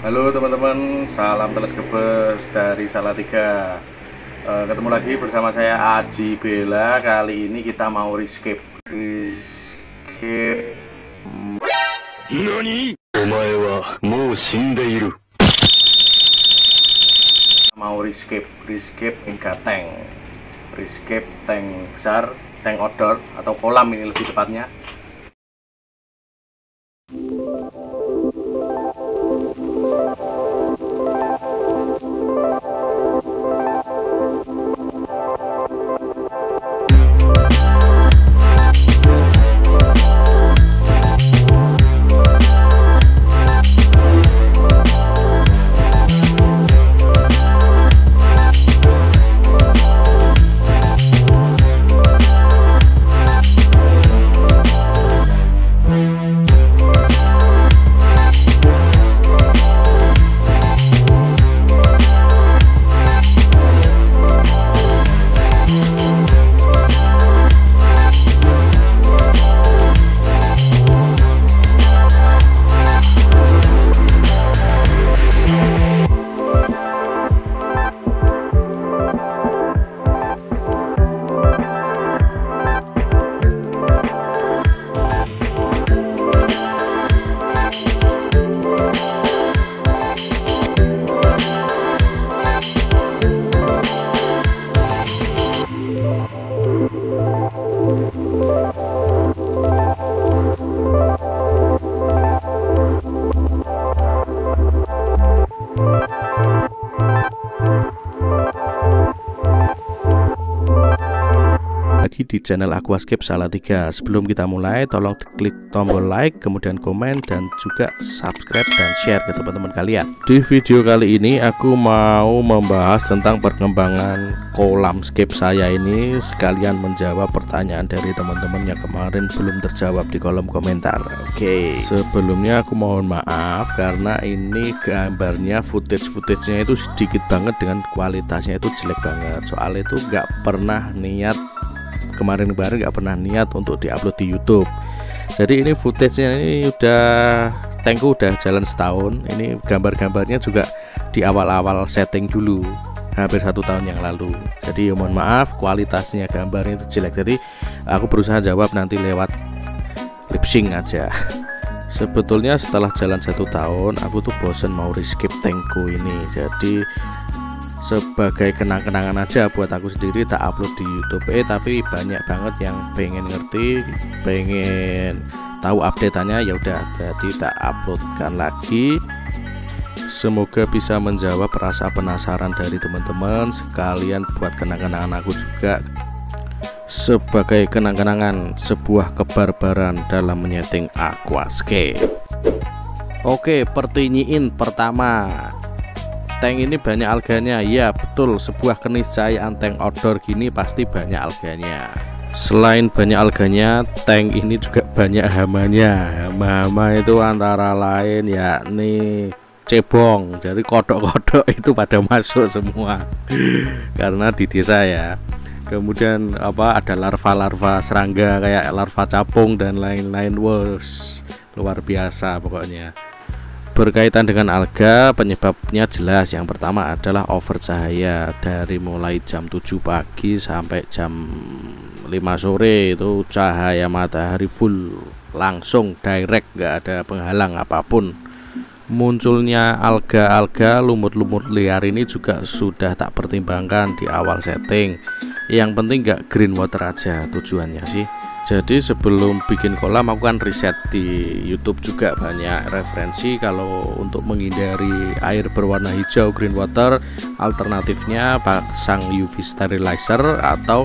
Halo teman-teman, salam teleskopers dari Salatiga. Ketemu lagi bersama saya Aji Bella. Kali ini kita mau rescape. Nani? Omae wa mou shindeiru. Mau rescape Mega Tank. Rescape tank besar, tank outdoor atau kolam ini lebih tepatnya. Lagi di channel Aquascape Salatiga. Sebelum kita mulai, tolong klik tombol like, kemudian komen, dan juga subscribe dan share ke teman-teman kalian. Di video kali ini aku mau membahas tentang perkembangan kolam scape saya ini, sekalian menjawab pertanyaan dari teman-teman yang kemarin belum terjawab di kolom komentar. Oke, sebelumnya aku mohon maaf karena ini gambarnya, footage-nya itu sedikit banget, dengan kualitasnya itu jelek banget. Soalnya itu nggak pernah niat, kemarin nggak pernah niat untuk diupload di YouTube. Jadi ini footage-nya ini tankku udah jalan setahun. Ini gambar-gambarnya juga di awal-awal setting dulu, hampir 1 tahun yang lalu. Jadi mohon maaf kualitasnya gambarnya itu jelek. Jadi aku berusaha jawab nanti lewat lip sync aja. Sebetulnya setelah jalan 1 tahun aku tuh bosen mau rescape tankku ini. Jadi sebagai kenang-kenangan aja buat aku sendiri tak upload di YouTube. Tapi banyak banget yang pengen ngerti, pengen tahu update-annya, ya udah jadi tak uploadkan lagi. Semoga bisa menjawab rasa penasaran dari teman-teman, sekalian buat kenang-kenangan aku juga, sebagai kenang-kenangan sebuah kebarbaran dalam menyeting aquascape. Oke, pertanyaan pertama, tank ini banyak alganya? Ya betul, sebuah keniscayaan tank outdoor gini pasti banyak alganya. Selain banyak alganya, tank ini juga banyak hamanya. Hama itu antara lain yakni cebong. Jadi kodok-kodok itu pada masuk semua karena di desa ya. Kemudian ada larva-larva serangga kayak larva capung dan lain-lain. Wos, luar biasa pokoknya. Berkaitan dengan alga, penyebabnya jelas. Yang pertama adalah over cahaya. Dari mulai jam 7 pagi sampai jam 5 sore itu cahaya matahari full, langsung direct, nggak ada penghalang apapun. Munculnya alga-alga, lumut-lumut liar ini juga sudah tak pertimbangkan di awal setting. Yang penting nggak green water aja tujuannya sih. Jadi sebelum bikin kolam aku kan riset di YouTube juga, banyak referensi kalau untuk menghindari air berwarna hijau green water, alternatifnya pasang UV sterilizer atau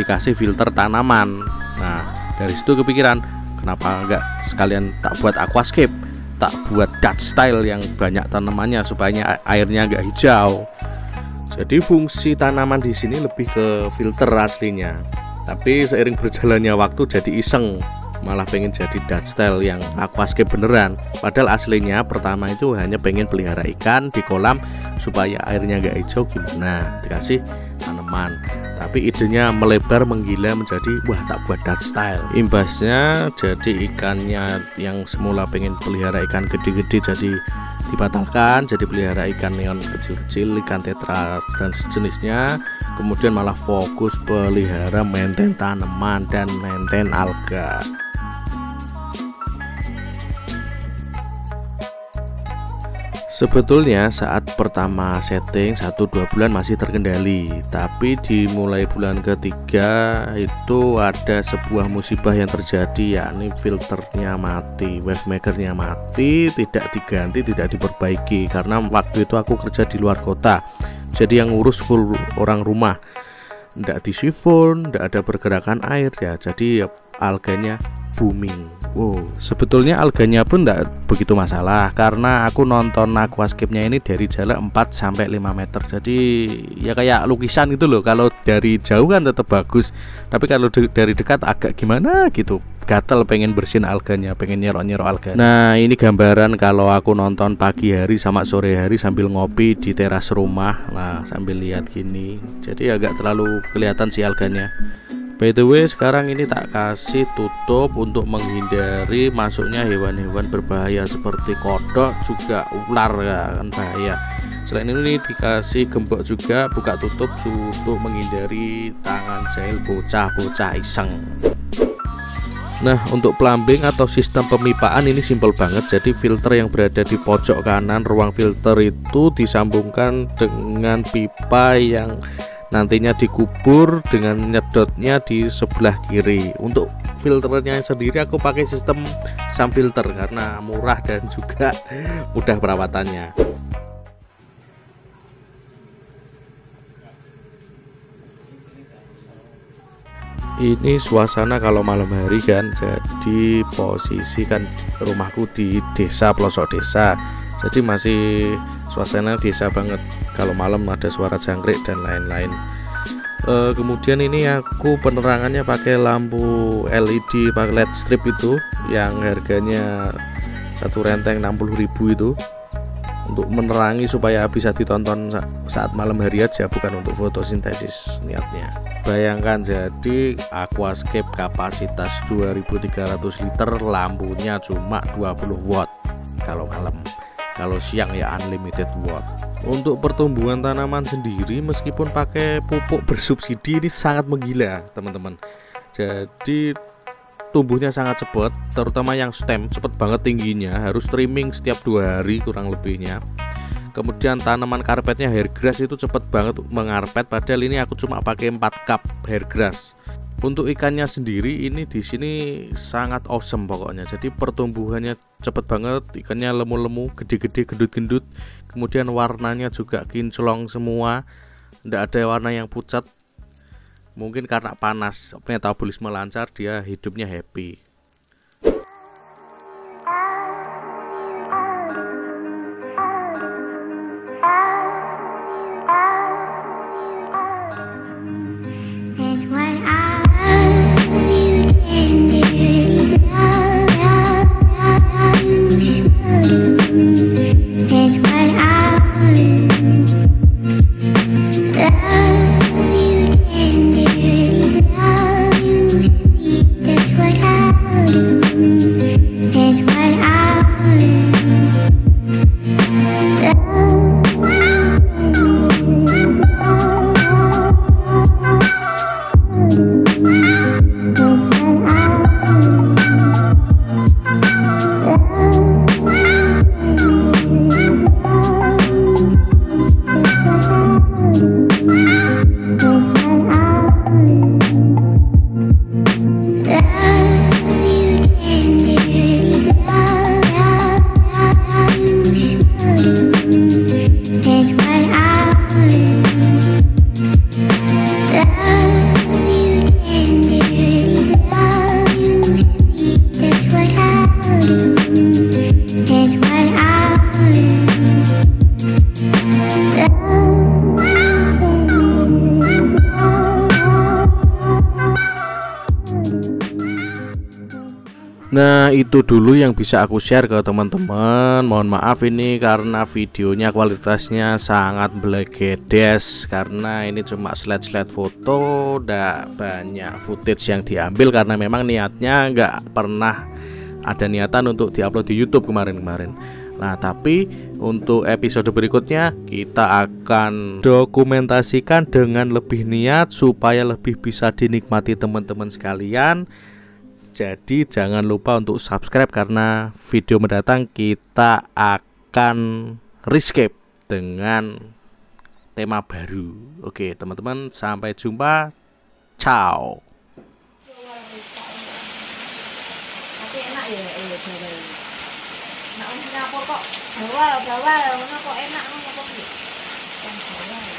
dikasih filter tanaman. Nah dari situ kepikiran, kenapa enggak sekalian tak buat aquascape, tak buat Dutch style yang banyak tanamannya supaya airnya enggak hijau. Jadi fungsi tanaman di sini lebih ke filter aslinya. Tapi seiring berjalannya waktu jadi iseng, malah pengen jadi Dutch style yang aquascape beneran. Padahal aslinya pertama itu hanya pengen pelihara ikan di kolam supaya airnya nggak hijau, gimana dikasih tanaman. tapi idenya melebar menggila menjadi wah tak buat Dutch style. Imbasnya jadi ikannya yang semula pengen pelihara ikan gede-gede jadi dibatalkan, jadi pelihara ikan neon kecil-kecil, ikan tetra dan sejenisnya. Kemudian malah fokus pelihara maintain tanaman dan maintain alga. Sebetulnya saat pertama setting 1-2 bulan masih terkendali, tapi dimulai bulan ketiga itu ada sebuah musibah yang terjadi, yakni filternya mati, wave makernya mati, tidak diganti, tidak diperbaiki. Karena waktu itu aku kerja di luar kota, jadi yang ngurus full orang rumah, tidak disifon, tidak ada pergerakan air ya, jadi alganya booming. Wow, sebetulnya alganya pun tidak begitu masalah karena aku nonton aquascape-nya ini dari jarak 4-5 meter. Jadi ya kayak lukisan gitu loh. Kalau dari jauh kan tetap bagus, tapi kalau dari dekat agak gimana gitu. Gatel pengen bersihin alganya, pengen nyerok-nyerok alga. Nah, ini gambaran kalau aku nonton pagi hari sama sore hari sambil ngopi di teras rumah. Nah, sambil lihat gini. Jadi agak terlalu kelihatan si alganya. By the way, sekarang ini tak kasih tutup untuk menghindari masuknya hewan-hewan berbahaya seperti kodok, juga ular ya, kan bahaya. Selain ini dikasih gembok juga, buka tutup untuk menghindari tangan jahil bocah-bocah iseng. Nah, untuk plumbing atau sistem pemipaan ini simpel banget. Jadi filter yang berada di pojok kanan ruang filter itu disambungkan dengan pipa yang nantinya dikubur dengan nyedotnya di sebelah kiri. Untuk filternya sendiri aku pakai sistem SAM filter karena murah dan juga mudah perawatannya. Ini suasana kalau malam hari kan, jadi posisi kan rumahku di desa, pelosok desa, jadi masih suasana desa banget. Kalau malam ada suara jangkrik dan lain-lain. Kemudian ini aku penerangannya pakai lampu LED, pakai LED strip itu yang harganya satu renteng 60.000 itu, untuk menerangi supaya bisa ditonton saat malam hari aja, bukan untuk fotosintesis niatnya. Bayangkan, jadi aquascape kapasitas 2300 liter, lampunya cuma 20 watt kalau malam. Kalau siang ya unlimited watt. Untuk pertumbuhan tanaman sendiri meskipun pakai pupuk bersubsidi ini sangat menggila teman-teman. Jadi tumbuhnya sangat cepat, terutama yang stem cepat banget tingginya, harus trimming setiap 2 hari kurang lebihnya. Kemudian tanaman karpetnya hairgrass itu cepat banget mengarpet, padahal ini aku cuma pakai 4 cup hairgrass. Untuk ikannya sendiri ini di sini sangat awesome pokoknya. Jadi pertumbuhannya cepet banget, ikannya lemu-lemu, gede-gede, gendut-gendut. Kemudian warnanya juga kinclong semua, tidak ada warna yang pucat. Mungkin karena panas, metabolisme lancar, dia hidupnya happy. That's what I Nah, itu dulu yang bisa aku share ke teman-teman. Mohon maaf ini karena videonya kualitasnya sangat blegedes, karena ini cuma slide-slide foto, ndak banyak footage yang diambil karena memang niatnya nggak pernah ada niatan untuk diupload di YouTube kemarin-kemarin. Nah, tapi untuk episode berikutnya kita akan dokumentasikan dengan lebih niat supaya lebih bisa dinikmati teman-teman sekalian. Jadi jangan lupa untuk subscribe karena video mendatang kita akan rescape dengan tema baru. Oke, teman-teman, sampai jumpa. Ciao. Tapi enak ya, bawal. Nah, Singapura kok bawal, ngono kok enak ngono kok. Yang bawal.